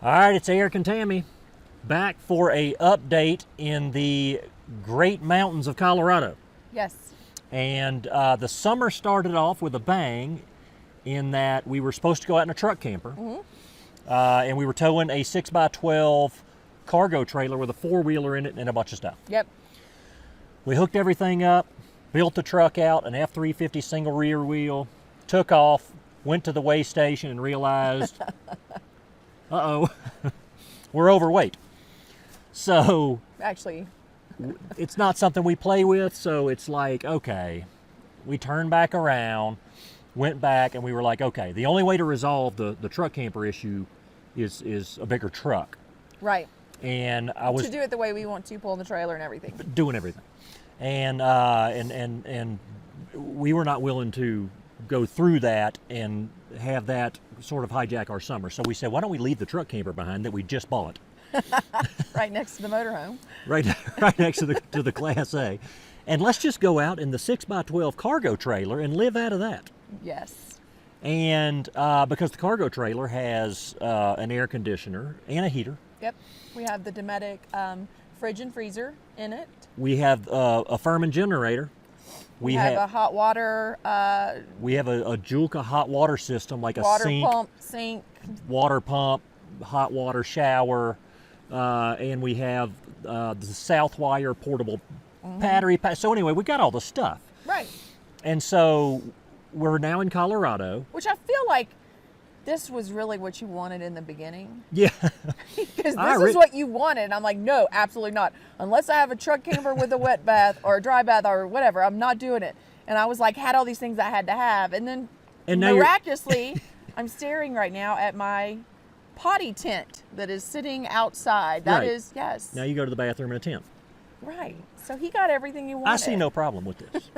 All right, it's Eric and Tammy back for a update in the Great Mountains of Colorado. Yes. And the summer started off with a bang in that we were supposed to go out in a truck camper. And we were towing a 6x12 cargo trailer with a four-wheeler in it and a bunch of stuff. Yep. We hooked everything up, built the truck out, an F-350 single rear wheel, took off, went to the weigh station and realized, uh-oh, we're overweight. So Actually, it's not something we play with, so it's like, okay. We turned back around, went back, and we were like, okay, the only way to resolve the truck camper issue is a bigger truck. right. And I was To do it the way we want to, pull the trailer and everything. doing everything. And we were not willing to go through that and have that sort of hijack our summer. So we said, why don't we leave the truck camper behind that we just bought? Right next to the motorhome. Right next to the Class A. And let's just go out in the 6x12 cargo trailer and live out of that. Yes. And because the cargo trailer has an air conditioner and a heater. Yep. We have the Dometic fridge and freezer in it. We have a Furman generator. We have a hot water. We have a Julka hot water system, like water a sink. water pump, hot water shower, and we have the Southwire portable battery pack. So anyway, we got all the stuff. Right. And so we're now in Colorado. Which I feel like this was really what you wanted in the beginning. Yeah. Because this is what you wanted. And I'm like, no, absolutely not. Unless I have a truck camper with a wet bath or a dry bath or whatever, I'm not doing it. And I was like, had all these things I had to have. And then miraculously, I'm staring right now at my potty tent that is sitting outside. That is, yes. Now you go to the bathroom in a tent. Right. So he got everything you wanted. I see no problem with this.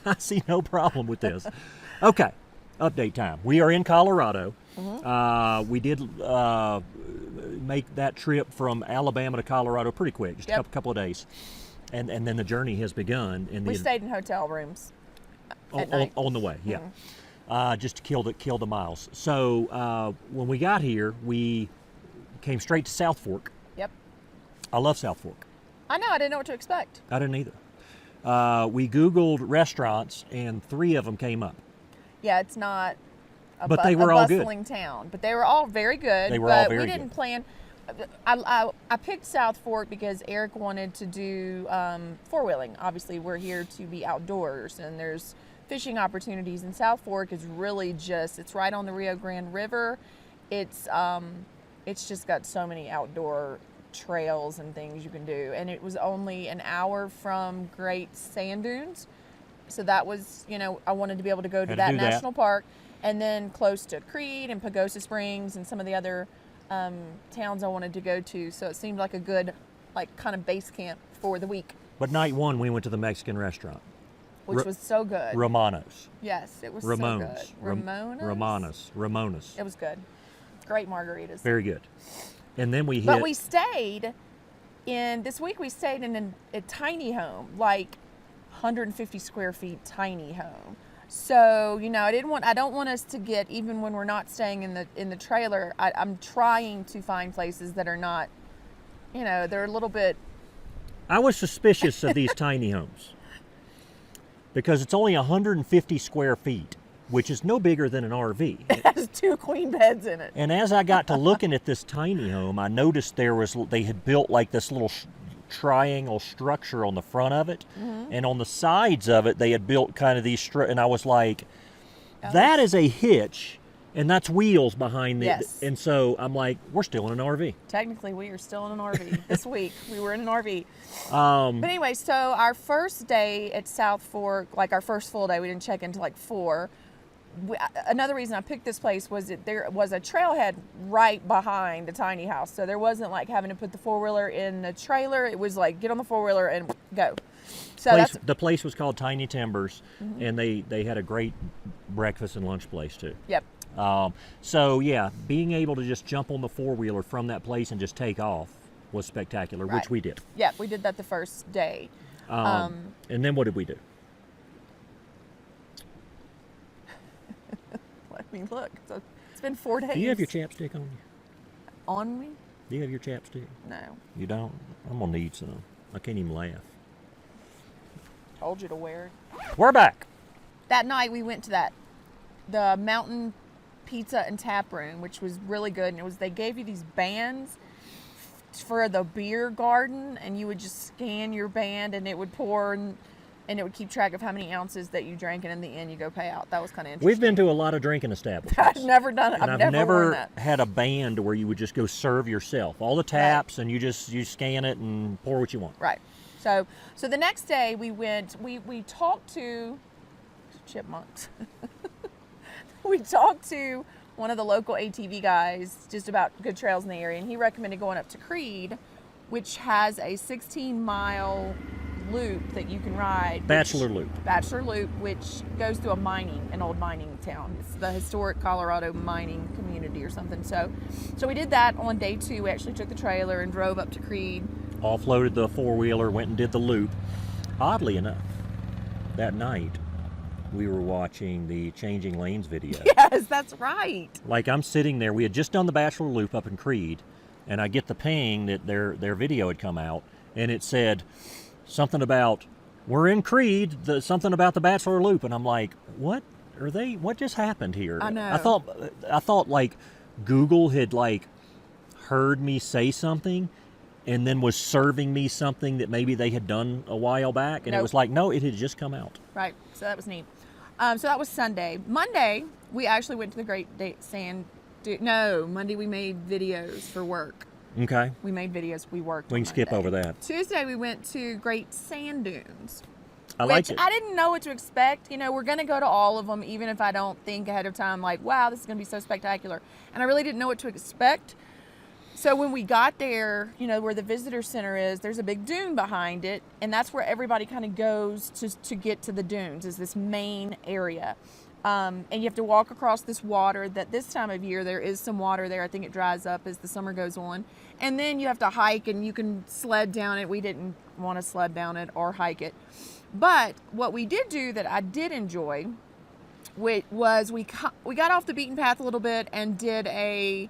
I see no problem with this. Okay. Update time. We are in Colorado. We did make that trip from Alabama to Colorado pretty quick, just a couple of days. And then the journey has begun. We stayed in hotel rooms on the way, yeah. Just to kill the miles. So when we got here, we came straight to South Fork. Yep. I love South Fork. I know. I didn't know what to expect. I didn't either. We Googled restaurants, and 3 of them came up. Yeah, it's not a but they were all bustling town. But they were all very good. They were all very good. We didn't plan. I picked South Fork because Eric wanted to do four-wheeling. Obviously, we're here to be outdoors, and there's fishing opportunities. And South Fork is really it's right on the Rio Grande River. It's just got so many outdoor trails and things you can do. And it was only an hour from Great Sand Dunes. So that was, I wanted to be able to go to that national park, and then close to Creed and Pagosa Springs and some of the other towns I wanted to go to. So it seemed like a good, kind of base camp for the week. But night 1, we went to the Mexican restaurant. Which was so good. Romanos. Yes, it was Ramones. so good. Ramones. It was good. Great margaritas. Very good. And then we hit... But we stayed this week we stayed in a tiny home, 150 square feet tiny home. So, I don't want us to get, even when we're not staying in the trailer, I'm trying to find places that are not, they're a little bit. I was suspicious of these tiny homes because it's only 150 square feet, which is no bigger than an RV. It has 2 queen beds in it. And as I got to looking at this tiny home, I noticed they had built this little triangle structure on the front of it, and on the sides of it they had built kind of these and I was like, that is a hitch, and that's wheels behind it. Yes. And so I'm like, we're still in an RV. Technically we are still in an RV. This week we were in an RV. But anyway, so our first day at South Fork, our first full day, we didn't check until 4. Another reason I picked this place was that there was a trailhead right behind the tiny house. So there wasn't having to put the four-wheeler in the trailer. It was get on the four-wheeler and go. So the place was called Tiny Timbers, and they had a great breakfast and lunch place too. Yep. So yeah, being able to just jump on the four-wheeler from that place and just take off was spectacular, which we did. Yeah, we did that the first day. And then what did we do? Let me look. So it's been 4 days. Do you have your chapstick on you? On me? Do you have your chapstick? No. You don't? I'm going to need some. I can't even laugh. Told you to wear it. We're back. That night we went to the Mountain Pizza and Tap Room, which was really good. And they gave you these bands for the beer garden, and you would just scan your band and it would pour and it would keep track of how many ounces that you drank, and in the end you go pay out. That was kind of interesting. We've been to a lot of drinking establishments. I've never done it. And I've never worn that. had a band where you would just go serve yourself. All the taps, and you scan it and pour what you want. Right. So the next day we went, we talked to chipmunks. We talked to one of the local ATV guys just about good trails in the area, and he recommended going up to Creed, which has a 16-mile loop that you can ride. Bachelor Loop, which goes through an old mining town. It's the historic Colorado mining community or something. So we did that on day 2. We actually took the trailer and drove up to Creed. Offloaded the four-wheeler, went and did the loop. Oddly enough, that night we were watching the Changing Lanes video. Yes, that's right. Like, I'm sitting there. We had just done the Bachelor Loop up in Creed, and I get the ping that their video had come out, and it said something about, we're in Creed, something about the Bachelor Loop, and I'm like, what just happened here? I know. I thought like Google had like heard me say something and then was serving me something that maybe they had done a while back, and It was like, no, it had just come out. Right. So that was neat. So that was Sunday. Monday, we actually went to the Great Sand Dune. No, Monday we made videos for work. Okay. We made videos. We worked. We can skip over that. Tuesday we went to Great Sand Dunes. I like it. I didn't know what to expect. We're going to go to all of them, even if I don't think ahead of time, like, wow, this is going to be so spectacular. And I really didn't know what to expect. So when we got there, where the visitor center is, there's a big dune behind it. And that's where everybody kind of goes to get to the dunes, is this main area. And you have to walk across this water that this time of year, there is some water there. I think it dries up as the summer goes on. And then you have to hike, and you can sled down it. We didn't want to sled down it or hike it. But what we did do that I did enjoy was we got off the beaten path a little bit and did a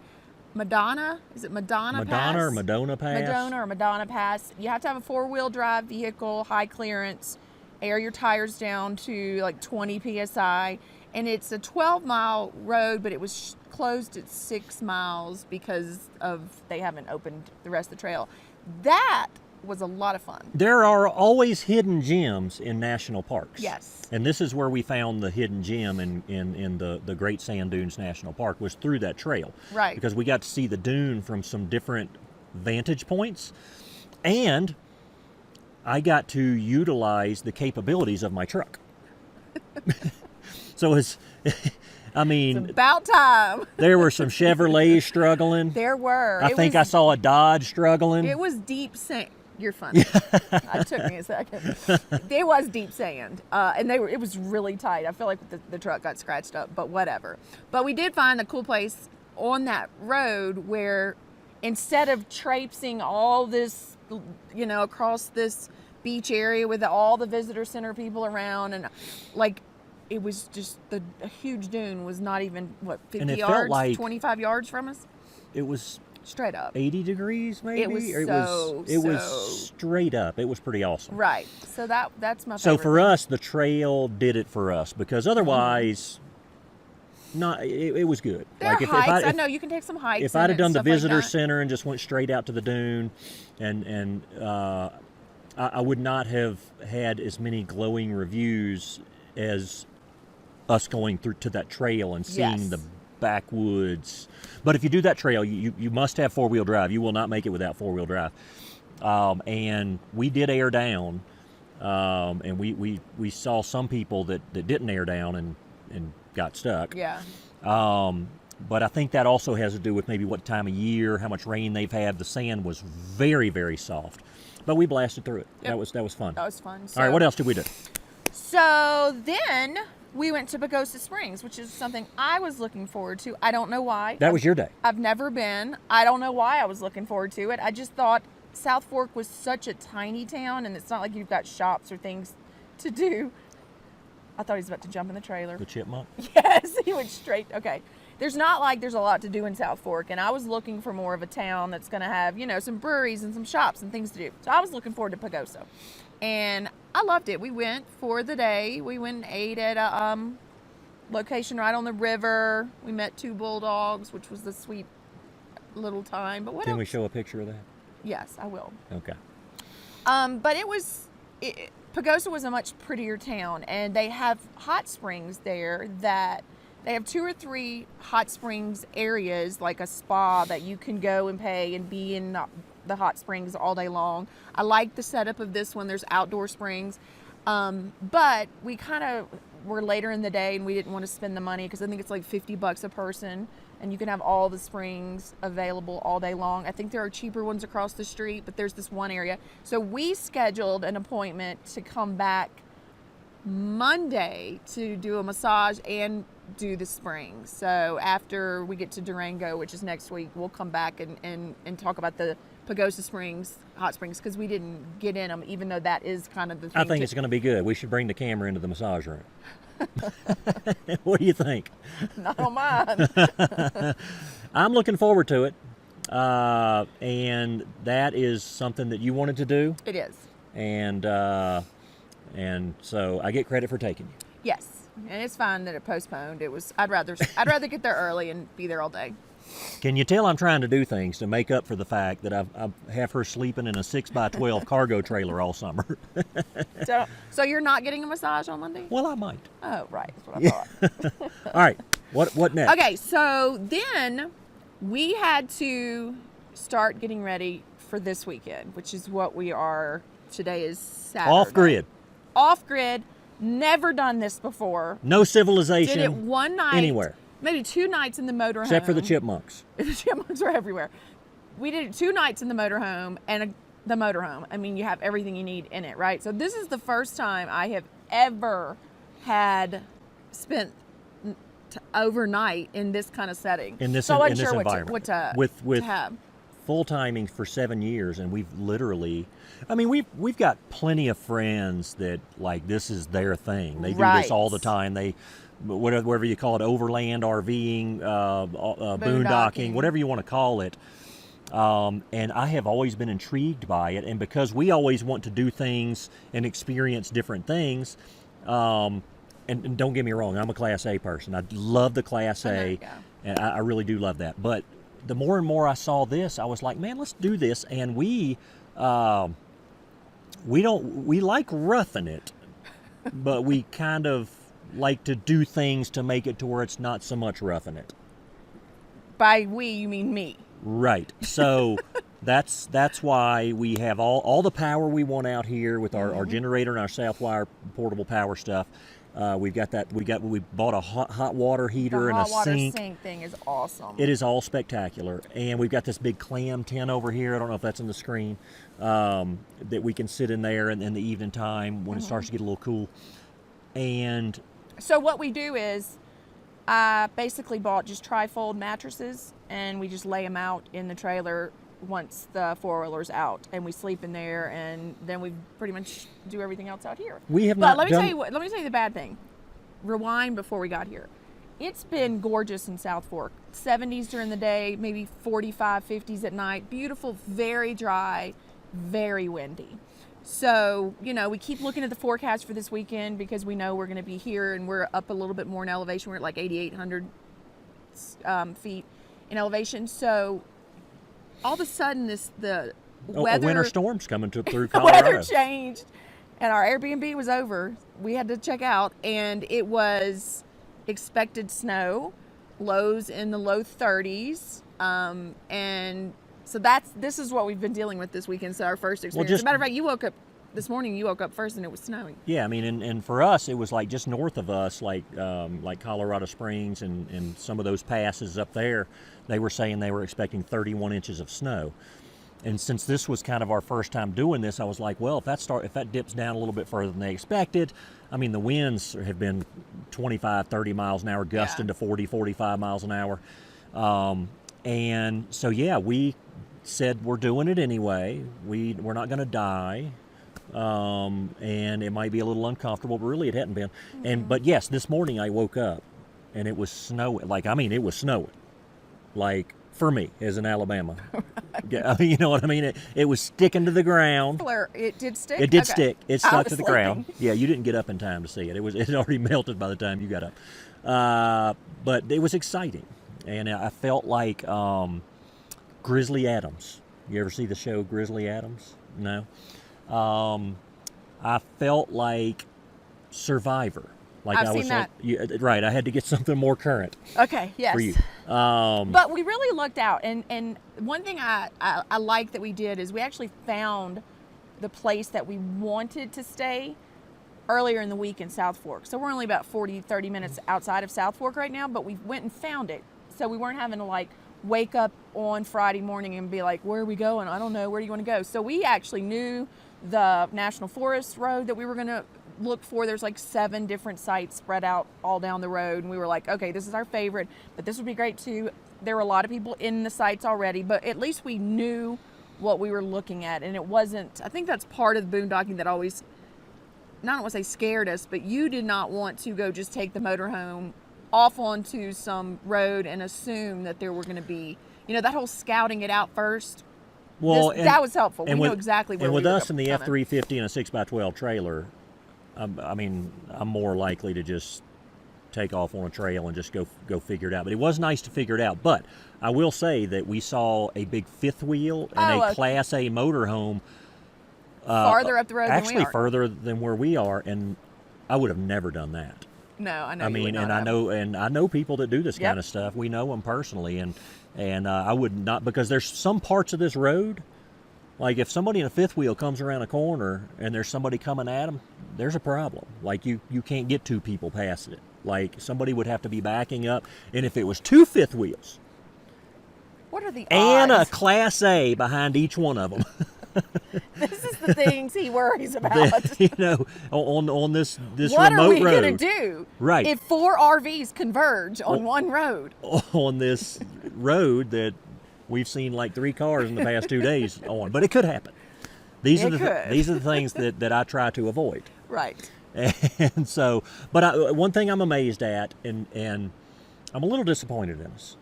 Madonna. Is it Madonna Pass? Madonna or Madonna Pass? Madonna or Madonna Pass. You have to have a 4-wheel-drive vehicle, high clearance, air your tires down to like 20 PSI. And it's a 12-mile road, but it was closed at 6 miles because they haven't opened the rest of the trail. That was a lot of fun. There are always hidden gems in national parks. Yes. And this is where we found the hidden gem in the Great Sand Dunes National Park, was through that trail. Right. Because we got to see the dune from some different vantage points. And I got to utilize the capabilities of my truck. So it's about time. There were some Chevrolets struggling. There were. I think I saw a Dodge struggling. It was deep sand. You're funny. It took me a second. It was deep sand, and it was really tight. I feel like the truck got scratched up, but whatever. But we did find a cool place on that road where, instead of traipsing all this, across this beach area with all the visitor center people around, and like, it was just a huge dune was not even 50 yards, felt like 25 yards from us. It was straight up 80 degrees, maybe. It was it was straight up. It was pretty awesome. Right. So that's my favorite. So for us, the trail did it for us, because otherwise, it was good. There are hikes. I know you can take some hikes. If I'd have done the visitor like center and just went straight out to the dune, and I would not have had as many glowing reviews as us going through to that trail and seeing the backwoods. But if you do that trail, you must have 4-wheel drive. You will not make it without 4-wheel drive. And we did air down, and we saw some people that didn't air down and got stuck. Yeah. But I think that also has to do with maybe what time of year, how much rain they've had. The sand was very, very soft, but we blasted through it. Yep. That was fun. That was fun. All right, what else did we do? So then we went to Pagosa Springs, which is something I was looking forward to. I don't know why. That was your day. I've never been. I don't know why I was looking forward to it. I just thought South Fork was such a tiny town, and it's not like you've got shops or things to do. I thought he was about to jump in the trailer. The chipmunk? Yes, he went straight. Okay. there's not like there's a lot to do in South Fork, and I was looking for more of a town that's going to have, you know, some breweries and some shops and things to do. So I was looking forward to Pagosa, and I loved it. We went for the day. We went and ate at a location right on the river. We met 2 bulldogs, which was the sweet little time. But what Can else? we show a picture of that? Yes, I will. Okay. But Pagosa was a much prettier town, and they have hot springs there that they have 2 or 3 hot springs areas, like a spa that you can go and pay and be in the hot springs all day long. I like the setup of this one. There's outdoor springs. But we kind of were later in the day, and we didn't want to spend the money because I think it's like $50 a person, and you can have all the springs available all day long. I think there are cheaper ones across the street, but there's this one area. So we scheduled an appointment to come back Monday to do a massage and do the springs. So after we get to Durango, which is next week, we'll come back and talk about the Pagosa Springs, hot springs, because we didn't get in them, even though that is kind of the thing. I think it's going to be good. We should bring the camera into the massage room. What do you think? Not on mine. I'm looking forward to it. And that is something that you wanted to do. It is. And so I get credit for taking you. Yes. And it's fine that it postponed. I'd rather get there early and be there all day. Can you tell I'm trying to do things to make up for the fact that I have her sleeping in a 6x12 cargo trailer all summer? So you're not getting a massage on Monday? Well, I might. Oh, right. That's what I thought. All right. What next? Okay, so then we had to start getting ready for this weekend, which is what we are. Today is Saturday. Off grid. Off grid. Never done this before. No civilization. Did it one night. Anywhere. Maybe 2 nights in the motorhome. Except for the chipmunks. The chipmunks are everywhere. We did it 2 nights in the motorhome and the motorhome. I mean, you have everything you need in it, right? So this is the first time I have ever had spent overnight in this kind of setting. In this, so in this environment. What to with have. Full timing for 7 years, and we've literally, I mean, we've got plenty of friends that like this is their thing. They do this all the time. They, whatever you call it, overland RVing, boondocking, whatever you want to call it. And I have always been intrigued by it, and because we always want to do things and experience different things. And don't get me wrong, I'm a Class A person. I love the Class A, and I really do love that. But the more and more I saw this, I was like, man, let's do this. And we like roughing it, but we kind of like to do things to make it to where it's not so much roughing it. By we, you mean me. Right. So that's why we have all the power we want out here with our generator and our Southwire portable power stuff. We bought a hot water heater and a sink. The hot water sink thing is awesome. It is all spectacular. And we've got this big clam tent over here. I don't know if that's on the screen, that we can sit in there in the evening time when it starts to get a little cool. And so what we do is I basically bought just tri-fold mattresses, and we just lay them out in the trailer once the four-wheeler's out, and we sleep in there, and then we pretty much do everything else out here. We have but not let me done... tell you let me tell you the bad thing. Rewind before we got here. It's been gorgeous in South Fork. 70s during the day, maybe 45, 50s at night. Beautiful, very dry, very windy. So, we keep looking at the forecast for this weekend because we know we're going to be here, and we're up a little bit more in elevation. We're at like 8,800 feet in elevation. So all of a sudden the weather... A winter storm's coming through The Colorado. weather changed, and our Airbnb was over. We had to check out, and it was expected snow, lows in the low 30s, and so this is what we've been dealing with this weekend. So our first experience. As a matter of fact, you woke up this morning. You woke up first, and it was snowing. Yeah, I mean, and for us, it was like just north of us, like Colorado Springs and some of those passes up there. They were saying they were expecting 31 inches of snow. And since this was kind of our first time doing this, I was like, well, if that dips down a little bit further than they expected, I mean, the winds have been 25, 30 miles an hour, gusting to 40, 45 miles an hour. And so, yeah, we said we're doing it anyway. We're not going to die. And it might be a little uncomfortable, but really it hadn't been. But yes, this morning I woke up and it was snowing. Like, I mean, it was snowing. Like, for me, as in Alabama. You know what I mean? It was sticking to the ground. It did stick? It did Okay. stick. It I stuck was to the sleeping. ground. Yeah, you didn't get up in time to see it. It had already melted by the time you got up. But it was exciting. And I felt like Grizzly Adams. You ever see the show Grizzly Adams? No? I felt like Survivor. Like I've I was seen that. Right, I had to get something more current Okay, yes. for you. But we really lucked out. And one thing I like that we did is we actually found the place that we wanted to stay earlier in the week in South Fork. So we're only about 30 minutes outside of South Fork right now, but we went and found it. So we weren't having to like wake up on Friday morning and be like, where are we going? I don't know. Where do you want to go? So we actually knew the National Forest road that we were going to look for. There's like 7 different sites spread out all down the road. And we were like, okay, this is our favorite, but this would be great too. There were a lot of people in the sites already, but at least we knew what we were looking at. And it wasn't, I think that's part of the boondocking that always, I don't want to say scared us, but you did not want to go just take the motorhome off onto some road and assume that there were going to be, that whole scouting it out first. Well, that was helpful. We knew exactly where and we with were us in the coming. F350 and a 6x12 trailer, I mean, I'm more likely to just take off on a trail and just go figure it out. But it was nice to figure it out. But I will say that we saw a big fifth wheel and a Class A motorhome farther up the road actually than we are. further than where we are, and I would have never done that. No, I know. I mean, and I know people that do this Yep. kind of stuff. We know them personally, and I would not, because there's some parts of this road, like if somebody in a fifth wheel comes around a corner and there's somebody coming at them, there's a problem. Like you can't get 2 people past it. Like somebody would have to be backing up, and if it was 2 fifth wheels, what are the and odds? a Class A behind each one of them. This is the things he worries about. On this What remote are we road. going to do Right. if 4 RVs converge on one road? On this road that we've seen like 3 cars in the past 2 days on, but it could happen. These are the things that I try to avoid. Right. And so, but one thing I'm amazed at, and I'm a little disappointed in us,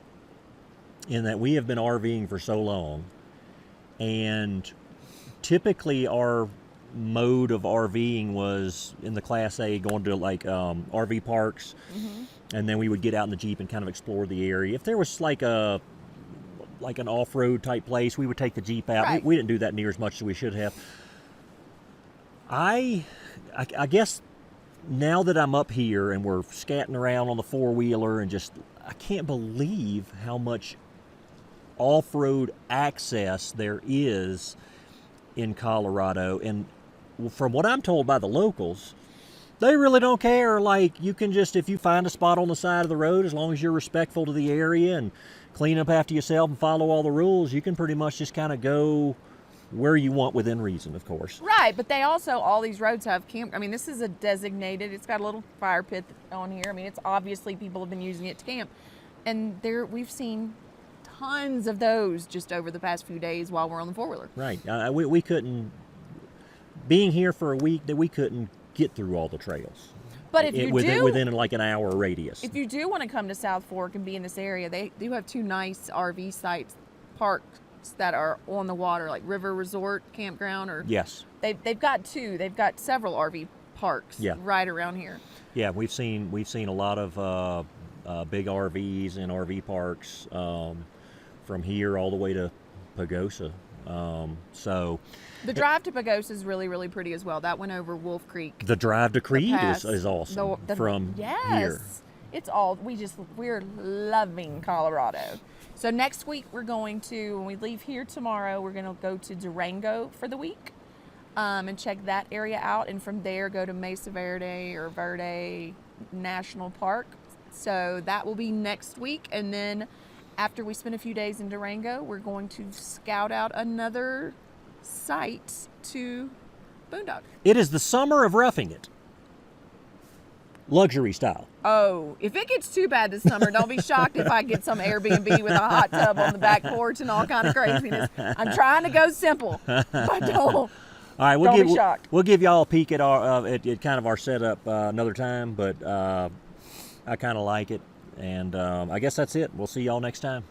in that we have been RVing for so long, and typically our mode of RVing was in the Class A, going to like RV parks, and then we would get out in the Jeep and kind of explore the area. If there was like an off-road type place, we would take the Jeep out. Right. We didn't do that near as much as we should have. I guess now that I'm up here and we're scatting around on the 4-wheeler and I can't believe how much off-road access there is in Colorado. And from what I'm told by the locals, they really don't care. Like, you can just, if you find a spot on the side of the road, as long as you're respectful to the area and clean up after yourself and follow all the rules, you can pretty much just kind of go where you want within reason, of course. Right, but they also, all these roads have this is a designated, it's got a little fire pit on here. I mean, it's obviously people have been using it to camp. And we've seen tons of those just over the past few days while we're on the 4-wheeler. Right. We couldn't, being here for a week, that we couldn't get through all the trails. But if you within like an hour radius. If you do want to come to South Fork and be in this area, they do have 2 nice RV sites, parks that are on the water, like River Resort Campground, or Yes. They've got 2. They've got several RV parks right around here. Yeah, we've seen a lot of big RVs and RV parks from here all the way to Pagosa. So the drive to Pagosa is really, really pretty as well. That went over Wolf Creek. the drive to Creed is awesome from here. It's all, we're loving Colorado. So next week when we leave here tomorrow, we're going to go to Durango for the week and check that area out. And from there, go to Mesa Verde or Verde National Park. So that will be next week. And then after we spend a few days in Durango, we're going to scout out another site to boondock. It is the summer of roughing it. Luxury style. Oh, if it gets too bad this summer, don't be shocked if I get some Airbnb with a hot tub on the back porch and all kind of craziness. I'm trying to go simple, but don't. All right, Don't be shocked. We'll give y'all a peek at our at kind of our setup another time, but I kind of like it. And I guess that's it. We'll see y'all next time.